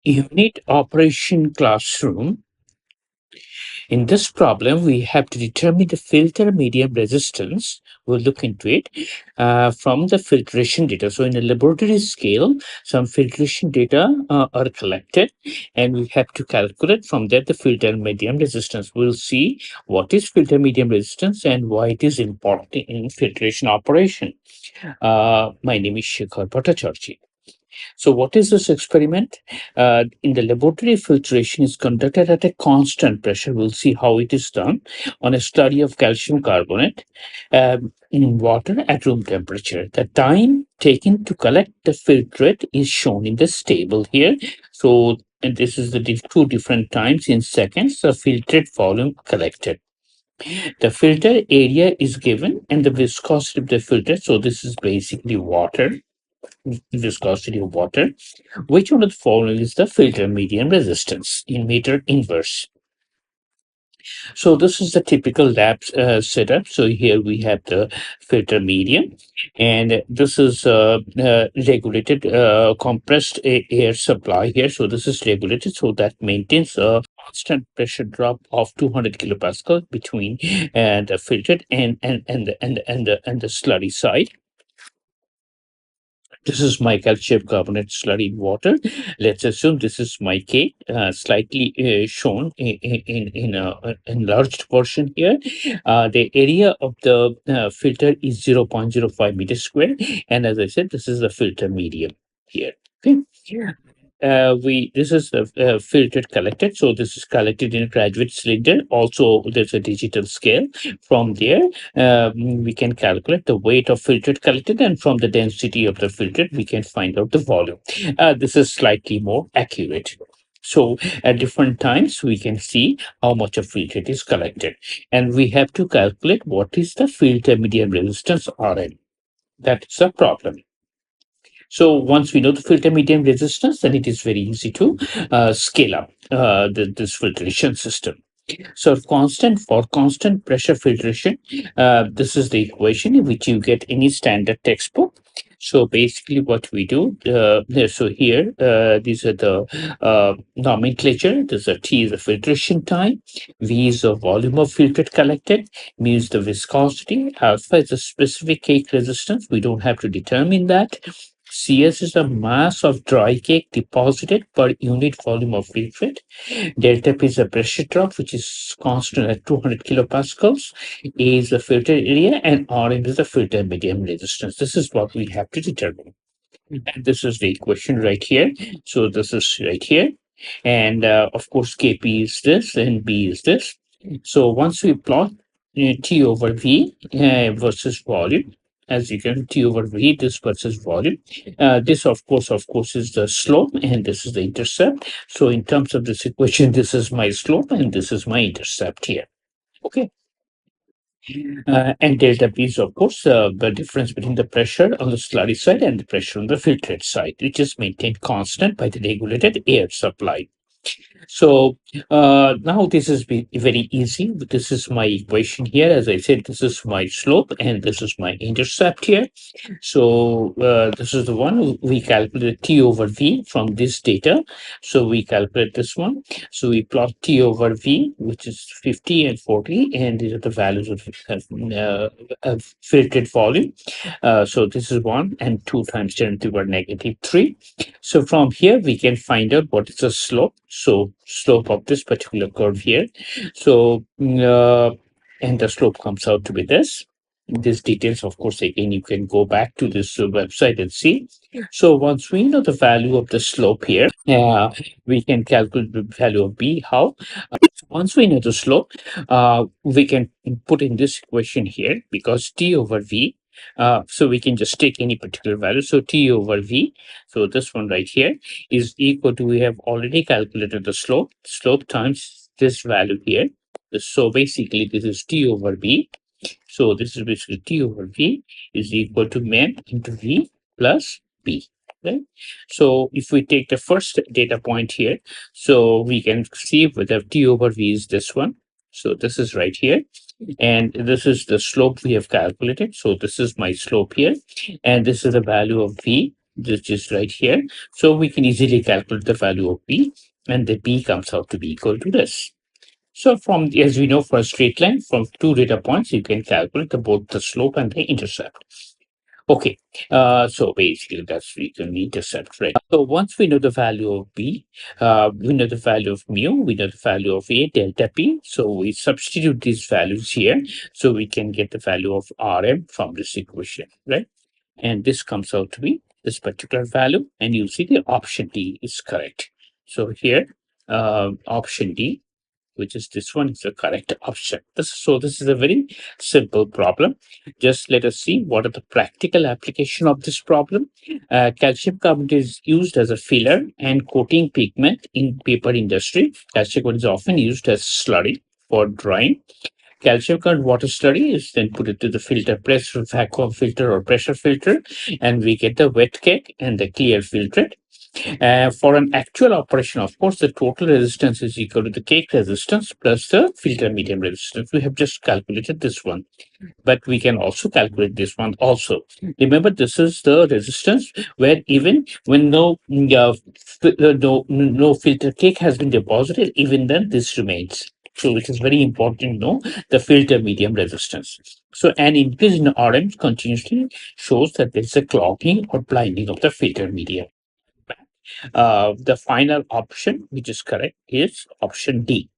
Unit operation classroom. In this problem, we have to determine the filter medium resistance. We'll look into it from the filtration data. So in a laboratory scale, some filtration data are collected, and we have to calculate from that the filter medium resistance. We'll see what is filter medium resistance and why it is important in filtration operation. My name is Shekhar Bhattacharjee. So what is this experiment? In the laboratory, filtration is conducted at a constant pressure. We'll see how it is done on a study of calcium carbonate in water at room temperature. The time taken to collect the filtrate is shown in this table here. So and this is the two different times in seconds, the filtrate volume collected. The filter area is given and the viscosity of the filter. So this is basically water, viscosity of water. Which one of the following is the filter medium resistance in meter inverse? So this is the typical lab setup. So here we have the filter medium, and this is regulated compressed air supply here. So this is regulated, so that maintains a constant pressure drop of 200 kilopascal between the filtered and the slurry side. This is my calcium carbonate slurry in water. Let's assume this is my K, slightly shown in a enlarged version here. The area of the filter is 0.05 meters square. And as I said, this is the filter medium here. Okay. This is the filtered collected. So this is collected in a graduate cylinder. Also, there's a digital scale. From there, we can calculate the weight of filtered collected, and from the density of the filtered, we can find out the volume. This is slightly more accurate. So at different times, we can see how much of filtrate is collected. And we have to calculate what is the filter medium resistance Rn. That is a problem. So once we know the filter medium resistance, then it is very easy to scale up this filtration system. So for constant pressure filtration, this is the equation in which you get any standard textbook. So basically what we do, so here, these are the nomenclature. There's a T is the filtration time, V is the volume of filtrate collected, mu is the viscosity, alpha is the specific cake resistance. We don't have to determine that. CS is the mass of dry cake deposited per unit volume of filtrate. Delta P is the pressure drop, which is constant at 200 kilopascals. A is the filter area, and Rm is the filter medium resistance. This is what we have to determine. And this is the equation right here. So this is right here. And of course, Kp is this and B is this. So once we plot T over V versus volume, as you can T over V, this versus volume. This, of course, is the slope, and this is the intercept. So in terms of this equation, this is my slope, and this is my intercept here. Okay. And delta P is, of course, the difference between the pressure on the slurry side and the pressure on the filtrate side, which is maintained constant by the regulated air supply. So now this is very easy. This is my equation here. As I said, this is my slope and this is my intercept here. So this is the one we calculate T over V from this data. So we calculate this one. So we plot T over V, which is 50 and 40, and these are the values of filtered volume. So this is 1 and 2 times 10 to the power negative 3. So from here, we can find out what is the slope. So slope of this particular curve here. So, and the slope comes out to be this. These details, of course, again, you can go back to this website and see. So once we know the value of the slope here, we can calculate the value of B. How? Once we know the slope, we can put in this equation here because T over V. So we can just take any particular value. So T over V, so this one right here is equal to, we have already calculated the slope times this value here. So basically this is T over V. So this is basically T over V is equal to MEM into V plus B. Right? So if we take the first data point here, so we can see whether T over V is this one. So this is right here. And this is the slope we have calculated. So this is my slope here. And this is the value of V. which is right here. So we can easily calculate the value of B, and the B comes out to be equal to this. So as we know, for a straight line, from two data points, you can calculate both the slope and the intercept. Okay, so basically that's we can intercept, right? So once we know the value of B, we know the value of mu, we know the value of A delta P. So we substitute these values here, so we can get the value of Rm from this equation, right? And this comes out to be this particular value, and you see the option D is correct. So here, option D, which is this one, is the correct option. This is a very simple problem. Just let us see what are the practical application of this problem. Calcium carbonate is used as a filler and coating pigment in paper industry. Calcium carbonate is often used as slurry for drying. Calcium carbonate water slurry is then put into the filter press, vacuum filter or pressure filter, and we get the wet cake and the clear filtrate. For an actual operation, of course, the total resistance is equal to the cake resistance plus the filter medium resistance. We have just calculated this one, but we can also calculate this one also. Remember, this is the resistance where even when no filter cake has been deposited, even then this remains. So it is very important to know the filter medium resistance. So an increase in RM continuously shows that there is a clogging or blinding of the filter medium. The final option, which is correct, is option D.